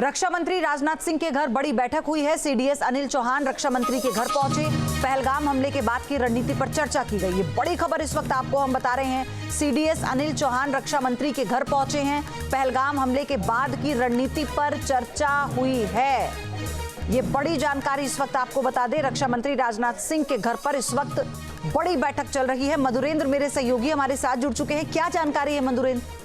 रक्षा मंत्री राजनाथ सिंह के घर बड़ी बैठक हुई है। सीडीएस अनिल चौहान रक्षा मंत्री के घर पहुंचे। पहलगाम हमले के बाद की रणनीति पर चर्चा की गई। ये बड़ी खबर इस वक्त आपको हम बता रहे हैं। सीडीएस अनिल चौहान रक्षा मंत्री के घर पहुंचे हैं। पहलगाम हमले के बाद की रणनीति पर चर्चा हुई है। ये बड़ी जानकारी इस वक्त आपको बता दें, रक्षा मंत्री राजनाथ सिंह के घर पर इस वक्त बड़ी बैठक चल रही है। मधुरेंद्र मेरे सहयोगी हमारे साथ जुड़ चुके हैं। क्या जानकारी है मधुरेंद्र?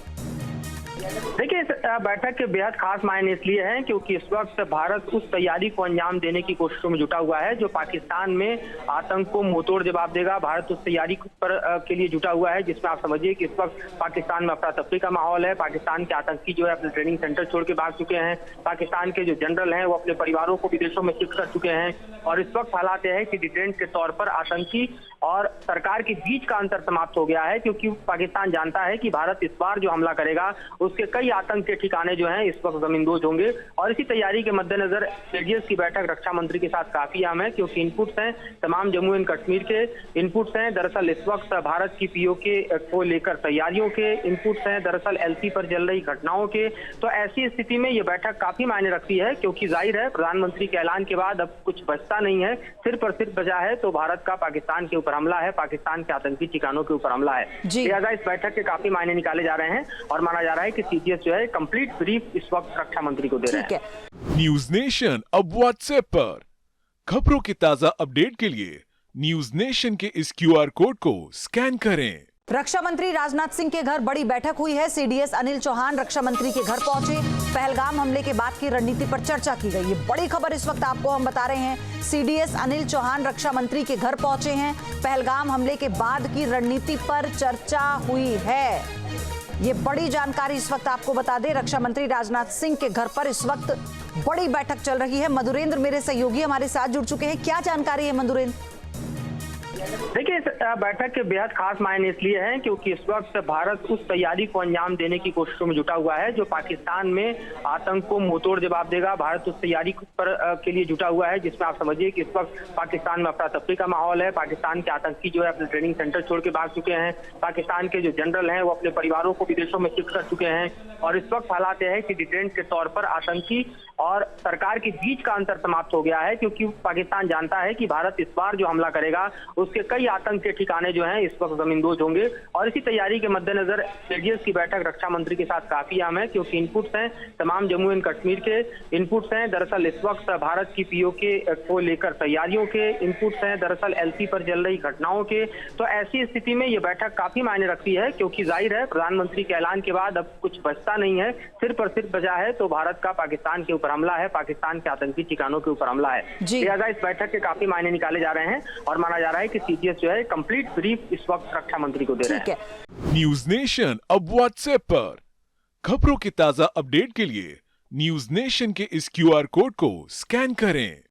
देखिए, इस बैठक के बेहद खास मायने इसलिए हैं क्योंकि इस वक्त भारत उस तैयारी को अंजाम देने की कोशिशों में जुटा हुआ है जो पाकिस्तान में आतंक को मुंहतोड़ जवाब देगा। भारत उस तैयारी के लिए जुटा हुआ है जिसमें आप समझिए कि इस वक्त पाकिस्तान में अफरा तफरी का माहौल है। पाकिस्तान के आतंकी जो है अपने ट्रेनिंग सेंटर छोड़ के भाग चुके हैं। पाकिस्तान के जो जनरल हैं वो अपने परिवारों को विदेशों में शिफ्ट कर चुके हैं और इस वक्त हालात यह है कि डिटेरेंट के तौर पर आतंकी और सरकार के बीच का अंतर समाप्त हो गया है क्योंकि पाकिस्तान जानता है कि भारत इस बार जो हमला करेगा उसके कई आतंक के ठिकाने जो हैं इस वक्त जमींदोज होंगे। और इसी तैयारी के मद्देनजर सीडीएस की बैठक रक्षा मंत्री के साथ काफी अहम है क्योंकि इनपुट्स हैं तमाम जम्मू एंड कश्मीर के इनपुट्स हैं। दरअसल इस वक्त भारत की पीओके को लेकर तैयारियों के इनपुट्स हैं, दरअसल एलसी पर चल रही घटनाओं के। तो ऐसी स्थिति में ये बैठक काफी मायने रखती है क्योंकि जाहिर है प्रधानमंत्री के ऐलान के बाद अब कुछ बचता नहीं है, सिर्फ और सिर्फ बचा है तो भारत का पाकिस्तान के ऊपर हमला है, पाकिस्तान के आतंकी ठिकानों के ऊपर हमला है। लिहाजा इस बैठक के काफी मायने निकाले जा रहे हैं और माना जा रहा है कि सीडीएस जो है कंप्लीट ब्रीफ इस वक्त रक्षा मंत्री को दे रहे हैं। न्यूज नेशन अब व्हाट्सएप पर खबरों की ताजा अपडेट के लिए न्यूज नेशन के इस क्यूआर कोड को स्कैन करें। रक्षा मंत्री राजनाथ सिंह के घर बड़ी बैठक हुई है। सीडीएस अनिल चौहान रक्षा मंत्री के घर पहुंचे। पहलगाम हमले के बाद की रणनीति पर चर्चा की गई। ये बड़ी खबर इस वक्त आपको हम बता रहे हैं। सीडीएस अनिल चौहान रक्षा मंत्री के घर पहुंचे हैं। पहलगाम हमले के बाद की रणनीति पर चर्चा हुई है। ये बड़ी जानकारी इस वक्त आपको बता दें, रक्षा मंत्री राजनाथ सिंह के घर पर इस वक्त बड़ी बैठक चल रही है। मधुरेंद्र मेरे सहयोगी हमारे साथ जुड़ चुके हैं। क्या जानकारी है मधुरेंद्र? देखिए, इस बैठक के बेहद खास मायने इसलिए हैं क्योंकि इस वक्त भारत उस तैयारी को अंजाम देने की कोशिशों में जुटा हुआ है जो पाकिस्तान में आतंक को मुंहतोड़ जवाब देगा। भारत उस तैयारी के लिए जुटा हुआ है जिसमें आप समझिए कि इस वक्त पाकिस्तान में अफरा तफरी का माहौल है। पाकिस्तान के आतंकी जो है अपने ट्रेनिंग सेंटर छोड़ के भाग चुके हैं। पाकिस्तान के जो जनरल हैं वो अपने परिवारों को विदेशों में शिफ्ट कर चुके हैं और इस वक्त हालात यह है कि डिटेरेंट के तौर पर आतंकी और सरकार के बीच का अंतर समाप्त हो गया है क्योंकि पाकिस्तान जानता है कि भारत इस बार जो हमला करेगा उसके कई आतंक के ठिकाने जो हैं इस वक्त जमींदोज होंगे। और इसी तैयारी के मद्देनजर सीडीएस की बैठक रक्षा मंत्री के साथ काफी अहम है क्योंकि इनपुट्स हैं तमाम जम्मू एंड कश्मीर के इनपुट्स हैं। दरअसल इस वक्त भारत की पीओके को लेकर तैयारियों के इनपुट्स हैं, दरअसल एलसी पर चल रही घटनाओं के। तो ऐसी स्थिति में ये बैठक काफी मायने रखती है क्योंकि जाहिर है प्रधानमंत्री के ऐलान के बाद अब कुछ बचता नहीं है, सिर्फ और सिर्फ बचा है तो भारत का पाकिस्तान के ऊपर हमला है, पाकिस्तान के आतंकी ठिकानों के ऊपर हमला है। लिहाजा इस बैठक के काफी मायने निकाले जा रहे हैं और माना जा रहा है कि सीडीएस जो है कंप्लीट ब्रीफ इस वक्त रक्षा मंत्री को दे रहे हैं। न्यूज नेशन अब व्हाट्सएप पर खबरों की ताजा अपडेट के लिए न्यूज नेशन के इस क्यूआर कोड को स्कैन करें।